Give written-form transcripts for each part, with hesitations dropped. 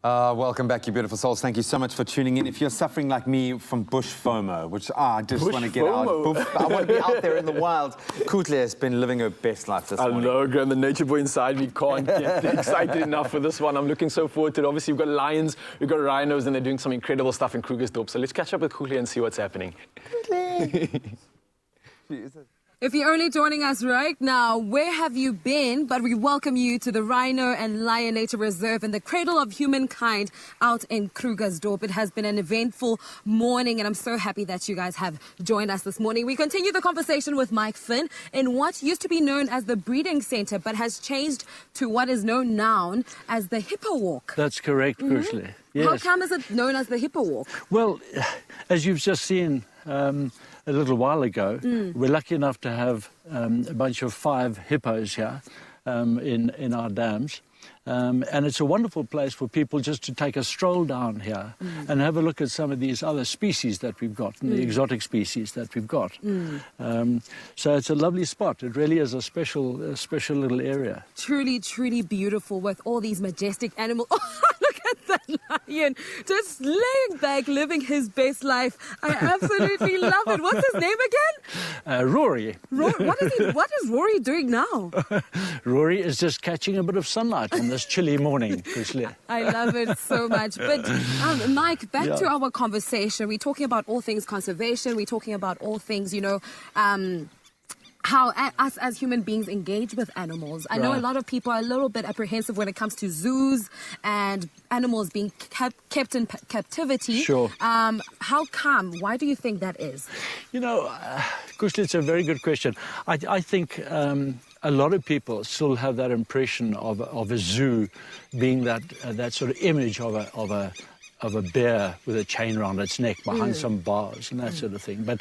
Welcome back, you beautiful souls. Thank you so much for tuning in. If you're suffering like me from bush FOMO, which I just want to get out, I want to be out there in the wild. Kuhle has been living her best life this morning. I know, Graham, the nature boy inside me can't get excited enough for this one. I'm looking so forward to it. Obviously, we've got lions, we've got rhinos, and they're doing some incredible stuff in Krugersdorp. So let's catch up with Kuhle and see what's happening. If you're only joining us right now, where have you been? But we welcome you to the Rhino and Lion Nature Reserve in the cradle of humankind out in Krugersdorp. It has been an eventful morning, and I'm so happy that you guys have joined us this morning. We continue the conversation with Mike Finn in what used to be known as the breeding center, but has changed to what is known now as the Hippo Walk. That's correct, Kuhle. Yes. How come is it known as the Hippo Walk? Well, as you've just seen a little while ago, we're lucky enough to have a bunch of 5 hippos here in our dams. And it's a wonderful place for people just to take a stroll down here and have a look at some of these other species that we've got, and the exotic species that we've got. So it's a lovely spot. It really is a special little area. Truly, truly beautiful with all these majestic animals. Oh, look at that lion just laying back, living his best life. I absolutely love it. What's his name again? Rory. What is Rory doing now? Rory is just catching a bit of sunlight on this chilly morning, Kuhle. I love it so much. But Mike, back to our conversation. We're talking about all things conservation. We're talking about all things, how us as human beings engage with animals. I know a lot of people are a little bit apprehensive when it comes to zoos and animals being kept in captivity. Sure. How come? Why do you think that is? Kuhle, it's a very good question. I think a lot of people still have that impression of a zoo being that sort of image of a bear with a chain around its neck behind some bars and that sort of thing. But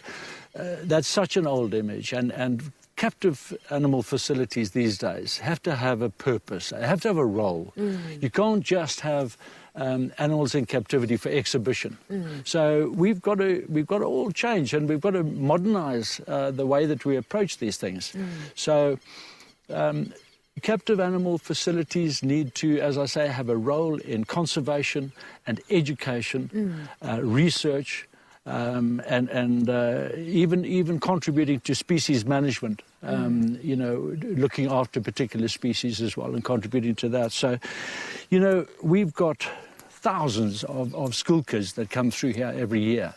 that's such an old image, and captive animal facilities these days have to have a purpose. They have to have a role. You can't just have animals in captivity for exhibition. So we've got to all change, and we've got to modernize the way that we approach these things. So captive animal facilities need to, as I say, have a role in conservation and education, research, and even contributing to species management, looking after particular species as well and contributing to that. So, we've got thousands of school kids that come through here every year.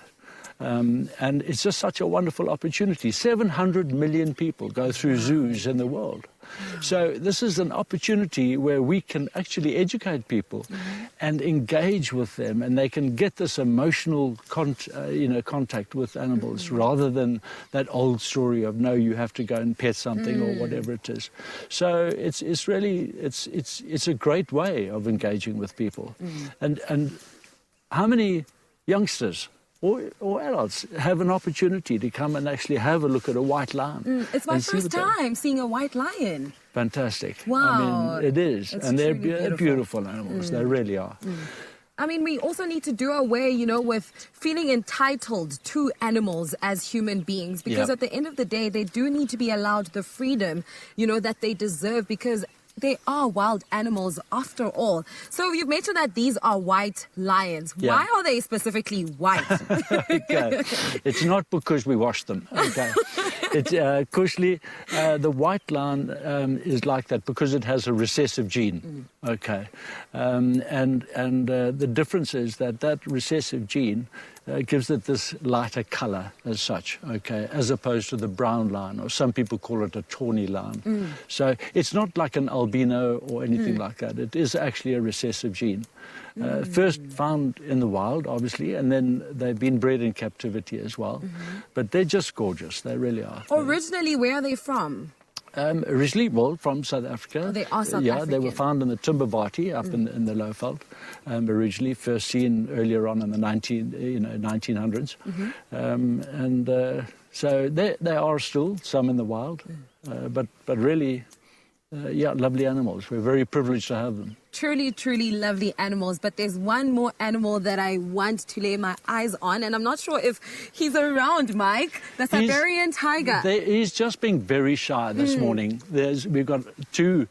And it's just such a wonderful opportunity. 700 million people go through zoos in the world. So this is an opportunity where we can actually educate people and engage with them, and they can get this emotional contact with animals rather than that old story of, no, you have to go and pet something or whatever it is. So it's really a great way of engaging with people. And how many youngsters or adults have an opportunity to come and actually have a look at a white lion? It's my first time seeing a white lion. Fantastic. Wow. I mean, it is. It's and they're beautiful. beautiful animals. They really are. I mean, we also need to do away, with feeling entitled to animals as human beings, because at the end of the day, they do need to be allowed the freedom, that they deserve, because they are wild animals after all. So you've mentioned that these are white lions. Yeah. Why are they specifically white? Okay. It's not because we wash them. Okay. It's Kuhle, the white lion is like that because it has a recessive gene. Okay. And the difference is that recessive gene gives it this lighter color as such, okay, as opposed to the brown lion, or some people call it a tawny lion. So it's not like an albino or anything like that. It is actually a recessive gene. First found in the wild, obviously, and then they've been bred in captivity as well. But they're just gorgeous. They really are. Originally, where are they from? Originally, from South Africa. Oh, they are South Yeah, African. they were found in the Timbervati up in the Lowveld. Originally, first seen earlier on in the 1900s. So they are still some in the wild, but really yeah, lovely animals. We're very privileged to have them. Truly, truly lovely animals. But there's one more animal that I want to lay my eyes on, and I'm not sure if he's around, Mike. The Siberian tiger. He's just being very shy this morning. We've got 2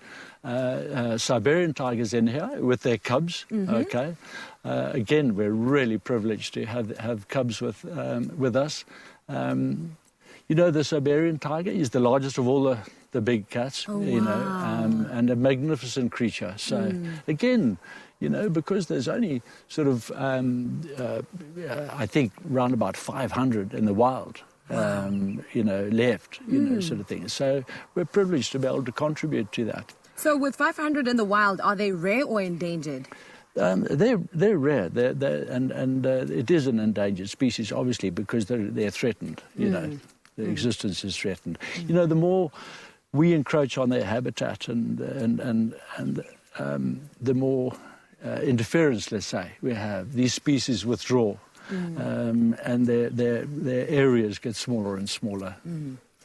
Siberian tigers in here with their cubs. Okay, again, we're really privileged to have cubs with us. You know, the Siberian tiger is the largest of all the big cats, you know, and a magnificent creature. So again, you know, because there's only sort of, I think, around about 500 in the wild, you know, left, you know, sort of thing. So we're privileged to be able to contribute to that. So with 500 in the wild, are they rare or endangered? They're rare, and it is an endangered species, obviously, because they're threatened, you know. Their existence is threatened. You know, the more we encroach on their habitat and the more interference, let's say, we have, these species withdraw, and their areas get smaller and smaller.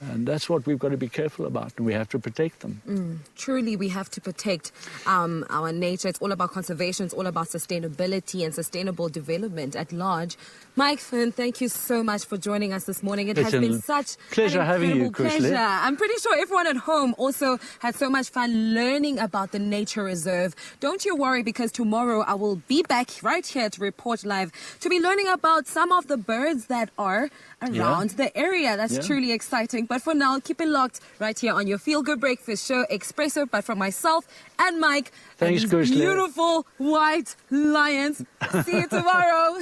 And that's what we've got to be careful about, and we have to protect them. Truly, we have to protect our nature. It's all about conservation. It's all about sustainability and sustainable development at large. Mike Finn, thank you so much for joining us this morning. It has been such pleasure having you, Kuhle. I'm pretty sure everyone at home also had so much fun learning about the nature reserve. Don't you worry, because tomorrow I will be back right here to report live to be learning about some of the birds that are around the area. That's truly exciting. But for now, keep it locked right here on your Feel Good Breakfast Show, Expresso. But from myself and Mike, thanks, and these beautiful white lions. See you tomorrow.